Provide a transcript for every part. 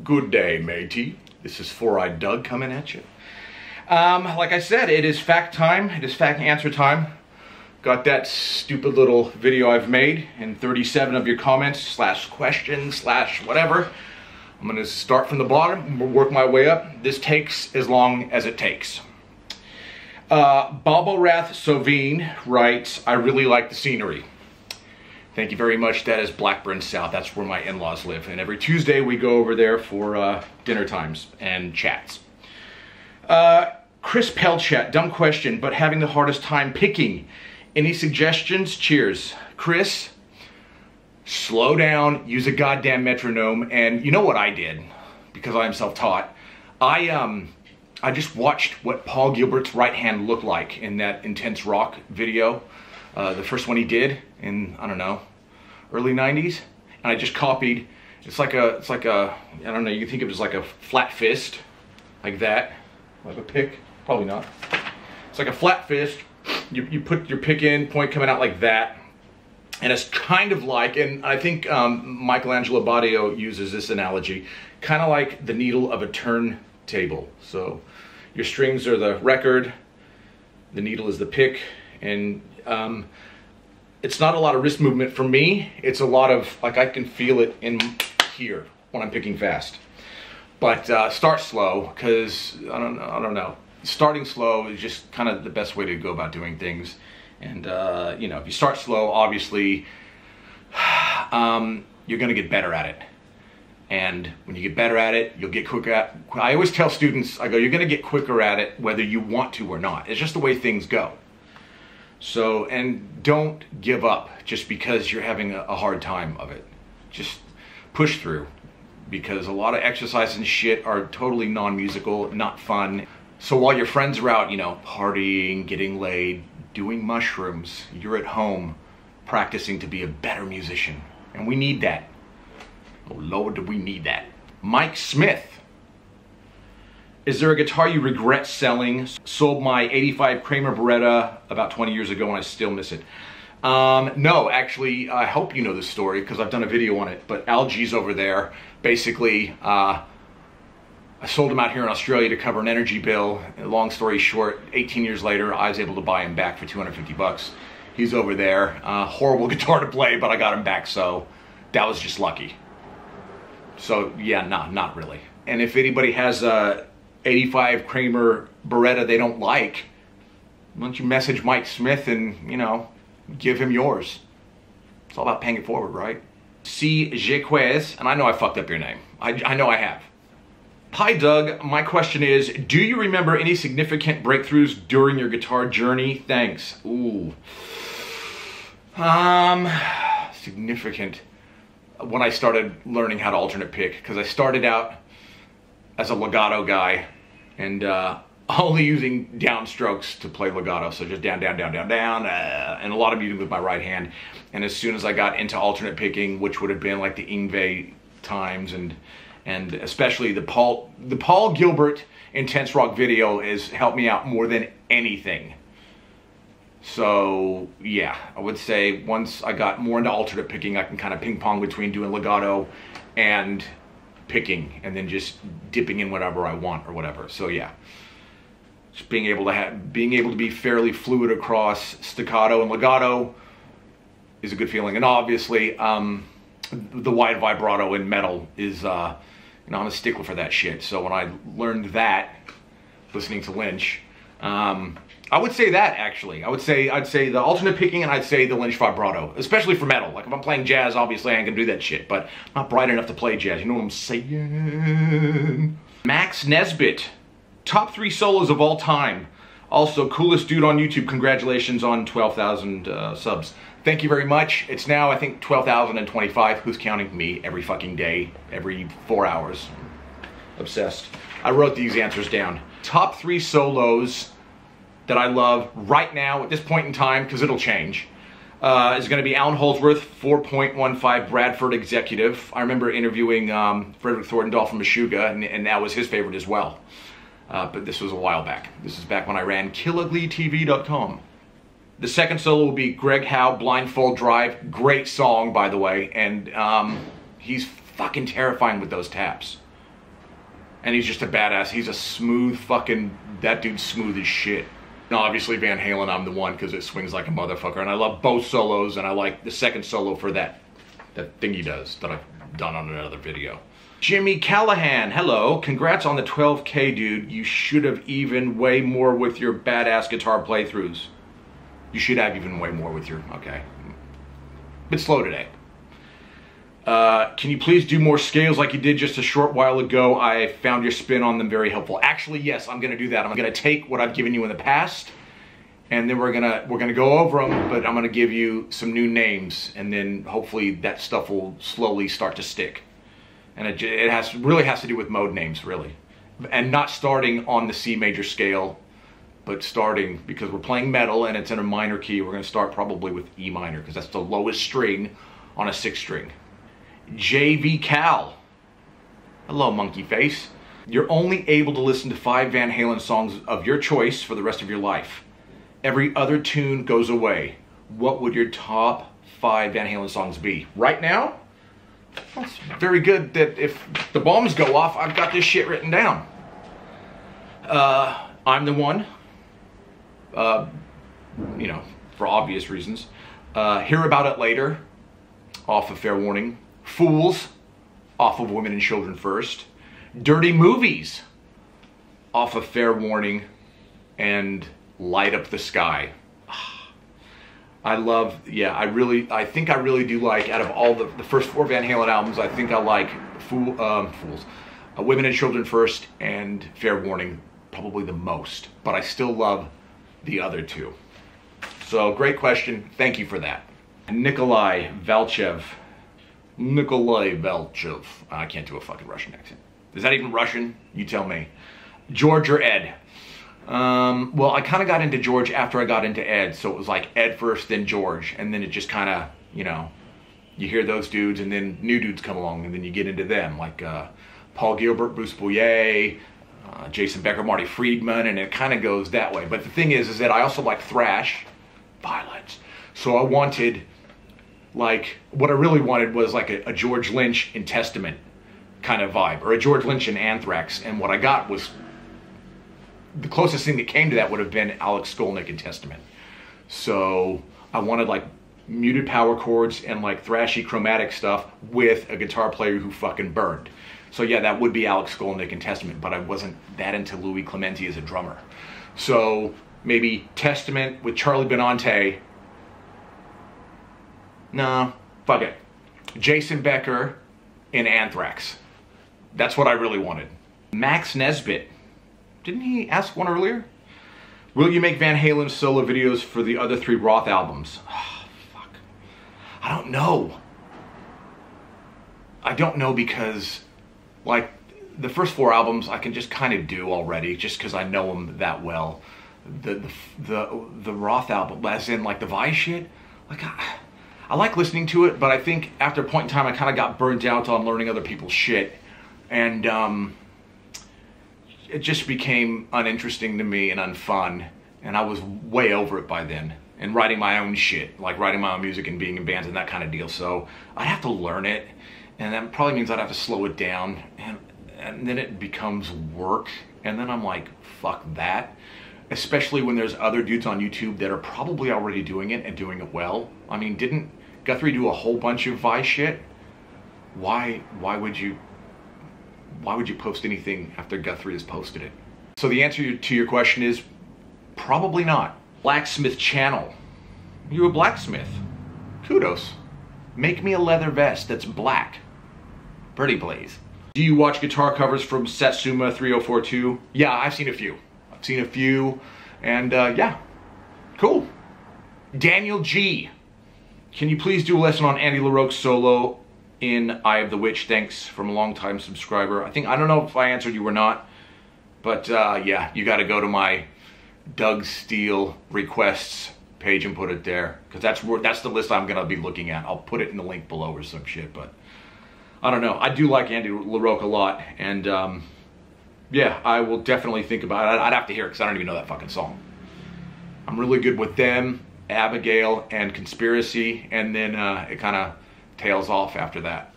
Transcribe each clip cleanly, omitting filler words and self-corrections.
Good day, matey. This is Four-Eyed Doug coming at you. Like I said, it is fact time. It is fact and answer time. Got that stupid little video I've made and 37 of your comments slash questions slash whatever. I'm going to start from the bottom, work my way up. This takes as long as it takes. Balborath Sovine writes, I really like the scenery. Thank you very much. That is Blackburn South. That's where my in-laws live. And every Tuesday we go over there for dinner times and chats. Chris Pelchat, dumb question, but having the hardest time picking. Any suggestions? Cheers. Chris, slow down, use a goddamn metronome. And you know what I did? Because I am self-taught. I just watched what Paul Gilbert's right hand looked like in that Intense Rock video. The first one he did in, I don't know, early 90s. And I just copied. It's like a, I don't know, you can think of it as like a flat fist. Like that. Like a pick. Probably not. It's like a flat fist. You put your pick in, point coming out like that. And it's kind of like, and I think Michelangelo Badio uses this analogy, kind of like the needle of a turntable. So your strings are the record, the needle is the pick, and it's not a lot of wrist movement for me. It's a lot of, like, I can feel it in here when I'm picking fast. But start slow, because I don't know. Starting slow is just kind of the best way to go about doing things. And you know, if you start slow, obviously you're going to get better at it. And when you get better at it, you'll get quicker at. I always tell students, I go, you're going to get quicker at it whether you want to or not. It's just the way things go. So, and don't give up just because you're having a hard time of it. Just push through, because a lot of exercise and shit are totally non-musical, not fun. So while your friends are out, you know, partying, getting laid, doing mushrooms, you're at home practicing to be a better musician. And we need that. Oh Lord, do we need that. Mike Smith. Is there a guitar you regret selling? Sold my 85 Kramer Beretta about 20 years ago and I still miss it. No, actually, I hope you know this story because I've done a video on it. But Algie's over there. Basically, I sold him out here in Australia to cover an energy bill. Long story short, 18 years later, I was able to buy him back for 250 bucks. He's over there. Horrible guitar to play, but I got him back, so that was just lucky. So, yeah, not really. And if anybody has a 85 Kramer Beretta they don't like, why don't you message Mike Smith and, you know, give him yours. It's all about paying it forward, right? C. Jequez, and I know I fucked up your name. I know I have. Hi Doug, my question is, do you remember any significant breakthroughs during your guitar journey? Thanks. Ooh. Significant. When I started learning how to alternate pick, because I started out as a legato guy and only using downstrokes to play legato, so just down, down, down, down, down, and a lot of music with my right hand. And as soon as I got into alternate picking, which would have been like the Yngwie times and especially the Paul Gilbert Intense Rock video has helped me out more than anything. So yeah, I would say once I got more into alternate picking, I can kind of ping pong between doing legato and picking, and then just dipping in whatever I want or whatever. So yeah, just being able to be fairly fluid across staccato and legato is a good feeling. And obviously, the wide vibrato in metal is, you know, I'm a stickler for that shit. So when I learned that, listening to Lynch, I would say that actually. I'd say the alternate picking, and I'd say the Lynch vibrato, especially for metal. Like if I'm playing jazz, obviously I ain't gonna do that shit, but I'm not bright enough to play jazz. You know what I'm saying? Max Nesbitt, top 3 solos of all time. Also, coolest dude on YouTube. Congratulations on 12,000 subs. Thank you very much. It's now, I think, 12,025. Who's counting? Me. Every fucking day. Every 4 hours. Obsessed. I wrote these answers down. Top 3 solos that I love right now at this point in time, because it'll change, is going to be Alan Holdsworth, 4.15 Bradford Executive. I remember interviewing Frederick Thorndahl from Meshuggah, and that was his favorite as well. But this was a while back. This is back when I ran KillUglyTV.com. The second solo will be Greg Howe, Blindfold Drive. Great song, by the way, and he's fucking terrifying with those taps. And he's just a badass. He's a smooth fucking, that dude's smooth as shit. Now, obviously Van Halen, I'm the one because it swings like a motherfucker. And I love both solos, and I like the second solo for that thing he does that I've done on another video. Jimmy Callahan, hello. Congrats on the 12K, dude. You should have even way more with your badass guitar playthroughs. You should have even way more with your, okay. Bit slow today. Can you please do more scales like you did just a short while ago? I found your spin on them very helpful. Actually, yes, I'm gonna do that. I'm gonna take what I've given you in the past, and then we're gonna go over them, but I'm gonna give you some new names, and then hopefully that stuff will slowly start to stick. And it really has to do with mode names, really. And not starting on the C major scale, but starting, because we're playing metal and it's in a minor key, we're gonna start probably with E minor, because that's the lowest string on a 6 string. JV Cal. Hello, monkey face. You're only able to listen to 5 Van Halen songs of your choice for the rest of your life. Every other tune goes away. What would your top 5 Van Halen songs be? Right now? Well, it's very good that if the bombs go off, I've got this shit written down. I'm the One. You know, for obvious reasons. Hear About It Later, off of Fair Warning. Fools, off of Women and Children First. Dirty Movies, off of Fair Warning. And Light Up the Sky. I love, yeah, I think I really do like, out of all the first 4 Van Halen albums, I think I like Fools, Women and Children First, and Fair Warning probably the most. But I still love the other 2. So, great question. Thank you for that. Nikolai Valchev. I can't do a fucking Russian accent. Is that even Russian? You tell me. George or Ed? Well, I kind of got into George after I got into Ed, so it was like Ed first, then George, and then it just kind of, you know, you hear those dudes, and then new dudes come along, and then you get into them, like Paul Gilbert, Bruce Bouillet, Jason Becker, Marty Friedman, and it kind of goes that way. But the thing is that I also like thrash, violence, so I wanted, like, what I really wanted was like a George Lynch in Testament kind of vibe, or a George Lynch in Anthrax, and what I got was, the closest thing that came to that would have been Alex Skolnick in Testament. So I wanted like muted power chords and like thrashy chromatic stuff with a guitar player who fucking burned. So yeah, that would be Alex Skolnick in Testament, but I wasn't that into Louis Clemente as a drummer. So maybe Testament with Charlie Benante. No, fuck it. Jason Becker in Anthrax. That's what I really wanted. Max Nesbitt. Didn't he ask one earlier? Will you make Van Halen solo videos for the other 3 Roth albums? Oh, fuck. I don't know. I don't know because, like, the first 4 albums I can just kind of do already, just because I know them that well. The Roth album, as in like the Vice shit, like I like listening to it, but I think after a point in time I kind of got burnt out on learning other people's shit, and it just became uninteresting to me and unfun, and I was way over it by then, and writing my own shit, like writing my own music and being in bands and that kind of deal. So I'd have to learn it, and that probably means I'd have to slow it down, and then it becomes work, and then I'm like, fuck that. Especially when there's other dudes on YouTube that are probably already doing it and doing it well. I mean, didn't Guthrie do a whole bunch of Vice shit? Why would you post anything after Guthrie has posted it? So the answer to your question is probably not. Blacksmith Channel. You a blacksmith? Kudos. Make me a leather vest that's black. Pretty please. Do you watch guitar covers from Satsuma 3042? Yeah, I've seen a few. And yeah, cool. Daniel G. Can you please do a lesson on Andy LaRocque's solo in Eye of the Witch? Thanks, from a long-time subscriber. I don't know if I answered you or not, but yeah, you got to go to my Doug Steele requests page and put it there, because that's the list I'm gonna be looking at. I'll put it in the link below or some shit, but I don't know. I do like Andy LaRocque a lot, and yeah, I will definitely think about it. I'd have to hear it because I don't even know that fucking song. I'm really good with them, Abigail, and Conspiracy, and then it kind of tails off after that.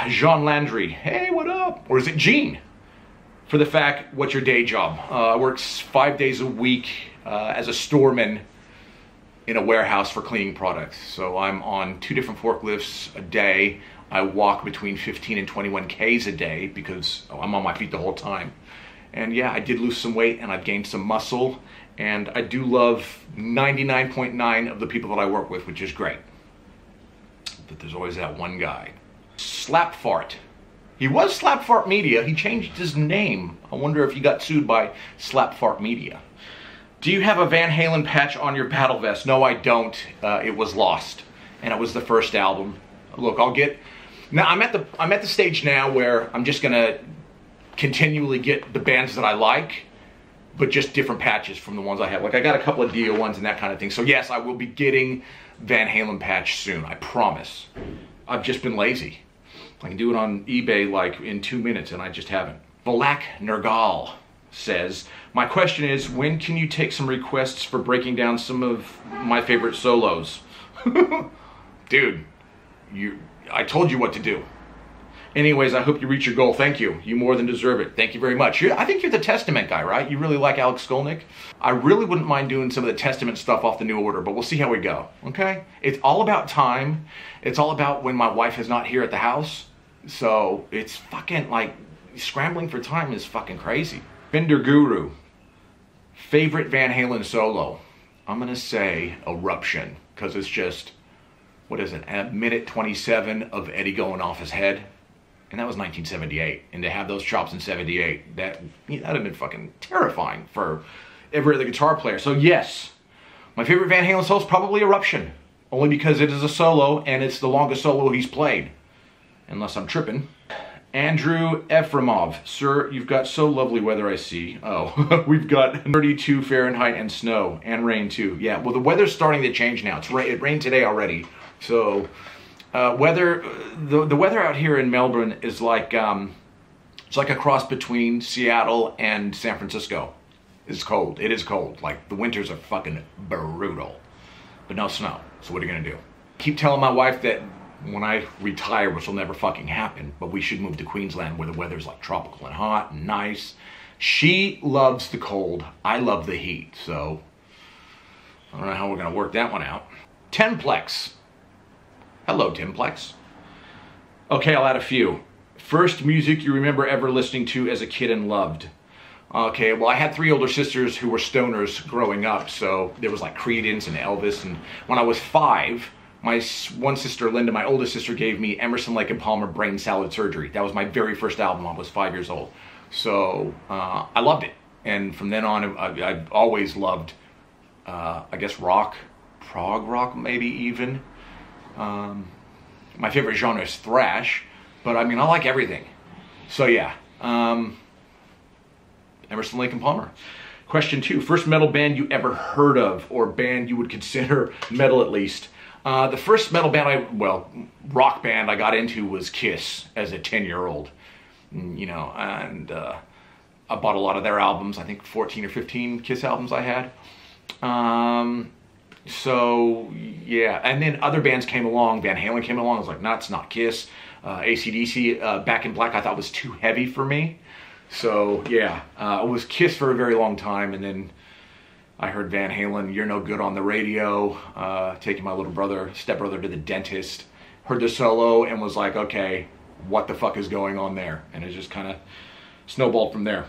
Jean Landry, hey, what up? Or is it Gene? for the fact, what's your day job? I work 5 days a week as a storeman in a warehouse for cleaning products. So I'm on 2 different forklifts a day. I walk between 15 and 21 Ks a day because I'm on my feet the whole time. And yeah, I did lose some weight and I've gained some muscle. And I do love 99.9% of the people that I work with, which is great. But there's always that one guy. Slap Fart. He was Slap Fart Media. He changed his name. I wonder if he got sued by Slap Fart Media. Do you have a Van Halen patch on your battle vest? No, I don't. It was lost. And it was the first album. Look, I'll get... Now, I'm at the stage now where I'm just going to continually get the bands that I like, but just different patches from the ones I have. Like, I got a couple of Dio ones and that kind of thing. So yes, I will be getting Van Halen patch soon. I promise. I've just been lazy. I can do it on eBay like in 2 minutes and I just haven't. Valak Nergal says, my question is, when can you take some requests for breaking down some of my favorite solos? Dude, I told you what to do. Anyways, I hope you reach your goal. Thank you. You more than deserve it. Thank you very much. I think you're the Testament guy, right? You really like Alex Skolnick? I really wouldn't mind doing some of the Testament stuff off the New Order, but we'll see how we go, okay? It's all about time. It's all about when my wife is not here at the house. So it's fucking like, scrambling for time is fucking crazy. Fender Guru. Favorite Van Halen solo? I'm gonna say Eruption, because it's just, what is it, a minute 27 of Eddie going off his head. And that was 1978. And to have those chops in 78, that'd have been fucking terrifying for every other guitar player. So yes, my favorite Van Halen solo is probably Eruption. Only because it is a solo and it's the longest solo he's played. Unless I'm tripping. Andrew Efremov. Sir, you've got so lovely weather I see. Oh, we've got 32 Fahrenheit and snow. And rain too. Yeah, well the weather's starting to change now. It rained today already. So... the weather out here in Melbourne is like it's like a cross between Seattle and San Francisco. It's cold. It is cold. Like the winters are fucking brutal, but no snow. So what are you gonna do? Keep telling my wife that when I retire, which will never fucking happen, but we should move to Queensland where the weather's like tropical and hot and nice. She loves the cold. I love the heat. So I don't know how we're gonna work that one out. Tenplex. Hello, Timplex. Okay, I'll add a few. First music you remember ever listening to as a kid and loved? Okay, well, I had 3 older sisters who were stoners growing up, so there was like Creedence and Elvis, and when I was 5, my one sister, Linda, my oldest sister, gave me Emerson, Lake and Palmer, Brain Salad Surgery. That was my very first album. I was 5 years old. So I loved it. And from then on, I've always loved, I guess, rock, prog rock maybe even. My favorite genre is thrash, but I mean, I like everything. So yeah, Emerson, Lake and Palmer. Question 2, first metal band you ever heard of, or band you would consider metal at least? The first metal band rock band I got into was Kiss as a 10-year-old. You know, and I bought a lot of their albums. I think 14 or 15 Kiss albums I had. So yeah, and then other bands came along. Van Halen came along. I was like, no, it's not Kiss. AC/DC, Back in Black, I thought was too heavy for me. So yeah, it was Kiss for a very long time, and then I heard Van Halen, You're No Good on the radio, taking my little stepbrother to the dentist, heard the solo and was like, okay, what the fuck is going on there? And it just kind of snowballed from there.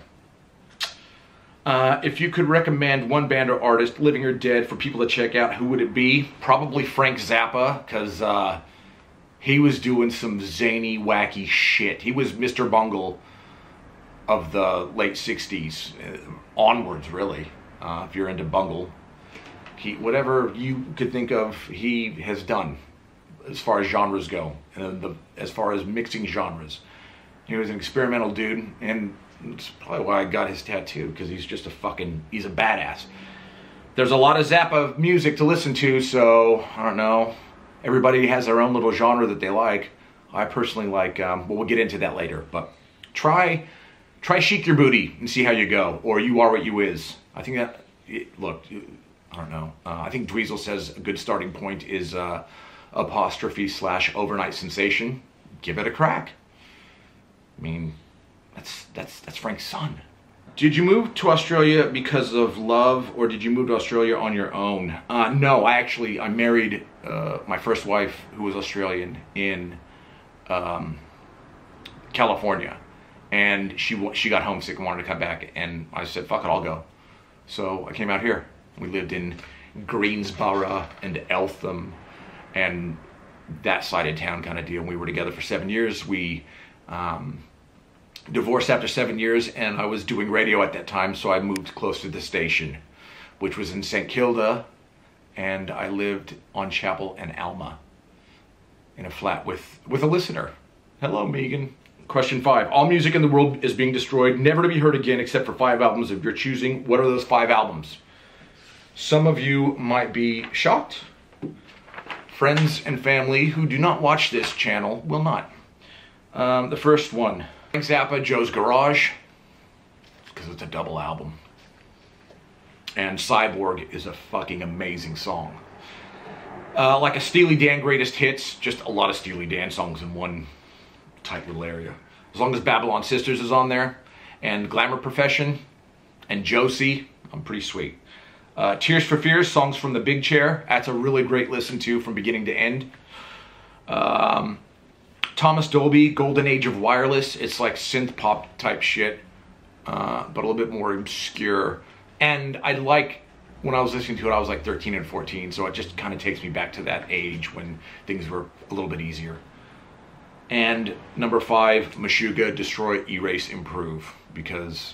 If you could recommend one band or artist, living or dead, for people to check out, who would it be? Probably Frank Zappa, because he was doing some zany, wacky shit. He was Mr. Bungle of the late 60s, onwards really, if you're into Bungle. Whatever you could think of, he has done as far as genres go, and as far as mixing genres. He was an experimental dude, and it's probably why I got his tattoo, because he's just he's a badass. There's a lot of Zappa music to listen to, so, I don't know. Everybody has their own little genre that they like. I personally like, well, we'll get into that later, but try Chic Your Booty and see how you go, or You Are What You Is. I think that, look, I don't know. I think Dweezil says a good starting point is '/overnight sensation. Give it a crack. I mean, that's That's Frank's son. Did you move to Australia because of love, or did you move to Australia on your own? No, I married my first wife, who was Australian, in California, and she got homesick and wanted to come back, and I said, fuck it, I'll go. So I came out here. We lived in Greensboro and Eltham and that side of town kind of deal. We were together for 7 years. We divorced after 7 years, and I was doing radio at that time, so I moved close to the station, which was in St. Kilda, and I lived on Chapel and Alma in a flat with a listener. Hello, Megan. Question 5. All music in the world is being destroyed, never to be heard again except for 5 albums of your choosing. What are those 5 albums? Some of you might be shocked. Friends and family who do not watch this channel will not. The first one, Zappa, Joe's Garage, because it's a double album. And Cyborg is a fucking amazing song. Like a Steely Dan greatest hits, just a lot of Steely Dan songs in one tight little area. As long as Babylon Sisters is on there, and Glamour Profession, and Josie, I'm pretty sweet. Tears for Fears, songs from the Big Chair. That's a really great listen to from beginning to end. Thomas Dolby, Golden Age of Wireless. It's like synth pop type shit, but a little bit more obscure. And I like, when I was listening to it, I was like 13 and 14, so it just kind of takes me back to that age when things were a little bit easier. And number 5, Meshuggah, Destroy, Erase, Improve, because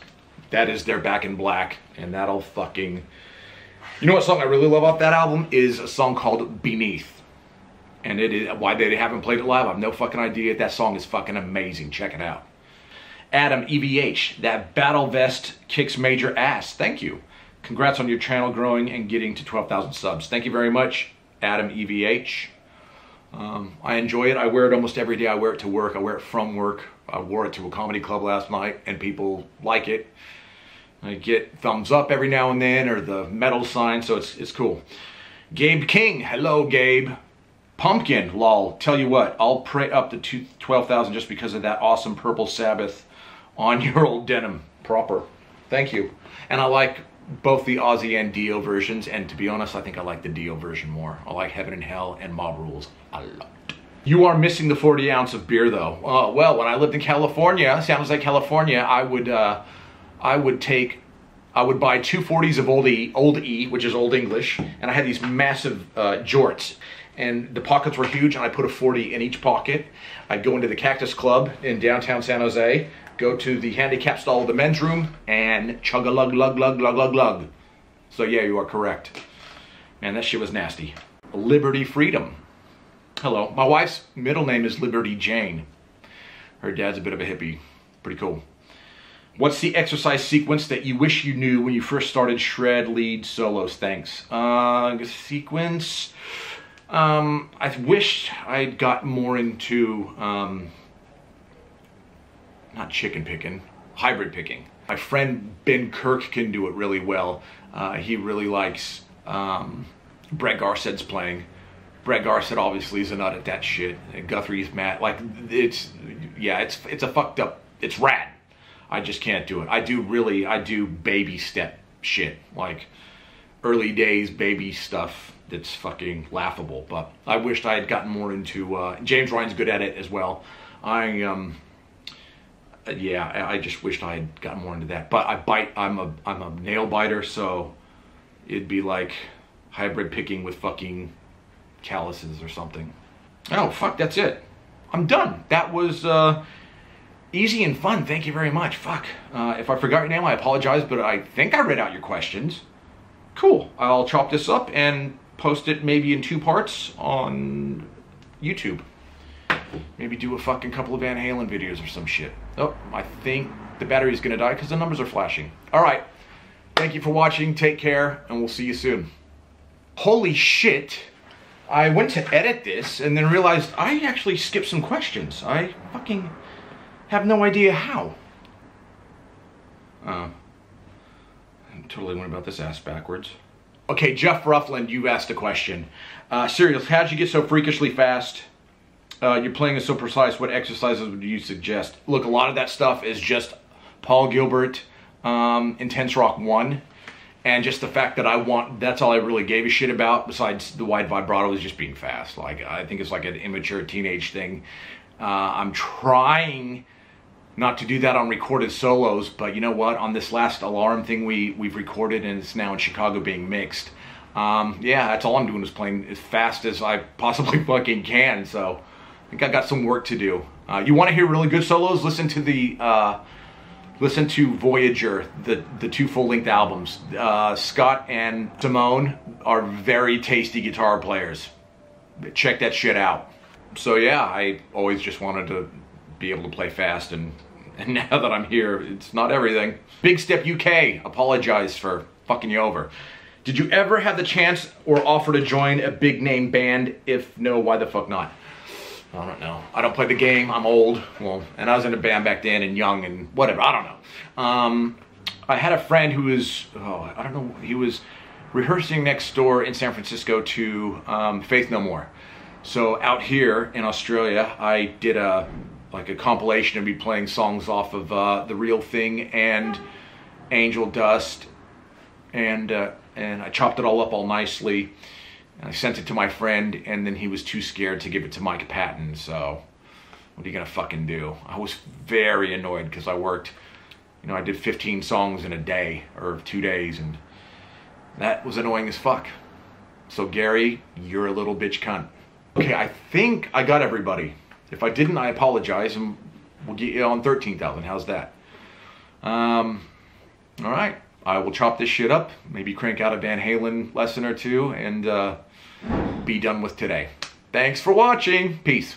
that is their Back in Black, and that'll fucking... You know what song I really love off that album is a song called Beneath. And it is why they haven't played it live, I have no fucking idea. That song is fucking amazing. Check it out. Adam, EVH, that battle vest kicks major ass. Thank you. Congrats on your channel growing and getting to 12,000 subs. Thank you very much, Adam, EVH. I enjoy it. I wear it almost every day. I wear it to work. I wear it from work. I wore it to a comedy club last night, and people like it. I get thumbs up every now and then, or the metal sign, so it's cool. Gabe King, hello Gabe. Pumpkin, lol. Tell you what, I'll pray up to 12,000 just because of that awesome Purple Sabbath on your old denim. Proper. Thank you. And I like both the Ozzy and Dio versions, and to be honest, I think I like the Dio version more. I like Heaven and Hell and Mob Rules a lot. You are missing the 40 ounce of beer though. Well, when I lived in California, San Jose, California, I would buy 2 40s of Old E, which is Old English, and I had these massive jorts, and the pockets were huge, and I put a 40 in each pocket. I'd go into the Cactus Club in downtown San Jose, go to the handicap stall of the men's room, and chug a lug lug lug lug lug lug. So yeah, you are correct. Man, that shit was nasty. Liberty Freedom. Hello. My wife's middle name is Liberty Jane. Her dad's a bit of a hippie. Pretty cool. What's the exercise sequence that you wish you knew when you first started shred lead solos? Thanks. Sequence. I wished I'd got more into, not chicken picking, hybrid picking. My friend Ben Kirk can do it really well. He really likes Brett Garcett's playing. Brett Garcett obviously is a nut at that shit. And Guthrie's mad. Like, it's a fucked up, it's rad. I just can't do it. I do baby step shit. Like early days baby stuff that's fucking laughable. But I wished I had gotten more into, James Ryan's good at it as well. I just wished I had gotten more into that. But I'm a nail biter, so it'd be like hybrid picking with fucking calluses or something. Oh, fuck, that's it. I'm done. That was, easy and fun. Thank you very much. Fuck. If I forgot your name, I apologize, but I think I read out your questions. Cool. I'll chop this up and post it maybe in 2 parts on YouTube. Maybe do a fucking couple of Van Halen videos or some shit. Oh, I think the battery's gonna die because the numbers are flashing. All right. Thank you for watching. Take care, and we'll see you soon. Holy shit. I went to edit this and then realized I actually skipped some questions. I fucking have no idea how. I totally went about this ass backwards. Okay, Jeff Ruffland, you asked a question. Serious, how'd you get so freakishly fast? Your playing is so precise. What exercises would you suggest? Look, a lot of that stuff is just Paul Gilbert, Intense Rock 1. And just the fact that that's all I really gave a shit about, besides the wide vibrato, is just being fast. Like, I think it's like an immature teenage thing. I'm trying not to do that on recorded solos, but you know what? On this last Alarm thing we've recorded, and it's now in Chicago being mixed. Yeah, that's all I'm doing is playing as fast as I possibly fucking can. So I think I got some work to do. You want to hear really good solos? Listen to Voyager, the 2 full-length albums. Scott and Simone are very tasty guitar players. Check that shit out. So yeah, I always just wanted to be able to play fast, and now that I'm here, it's not everything. Big Step UK, apologize for fucking you over. Did you ever have the chance or offer to join a big name band? If no, why the fuck not? I don't know. I don't play the game. I'm old. Well, and I was in a band back then and young and whatever. I don't know. I had a friend who was, I don't know, he was rehearsing next door in San Francisco to Faith No More. So out here in Australia, I did a compilation of me playing songs off of The Real Thing and Angel Dust, and I chopped it all up all nicely. I sent it to my friend, and then he was too scared to give it to Mike Patton, so what are you gonna fucking do? I was very annoyed because I worked, you know, I did 15 songs in a day, or 2 days, and that was annoying as fuck. So Gary, you're a little bitch cunt. Okay, I think I got everybody. If I didn't, I apologize, and we'll get you on 13,000. How's that? All right, I will chop this shit up, maybe crank out a Van Halen lesson or two, and be done with today. Thanks for watching. Peace.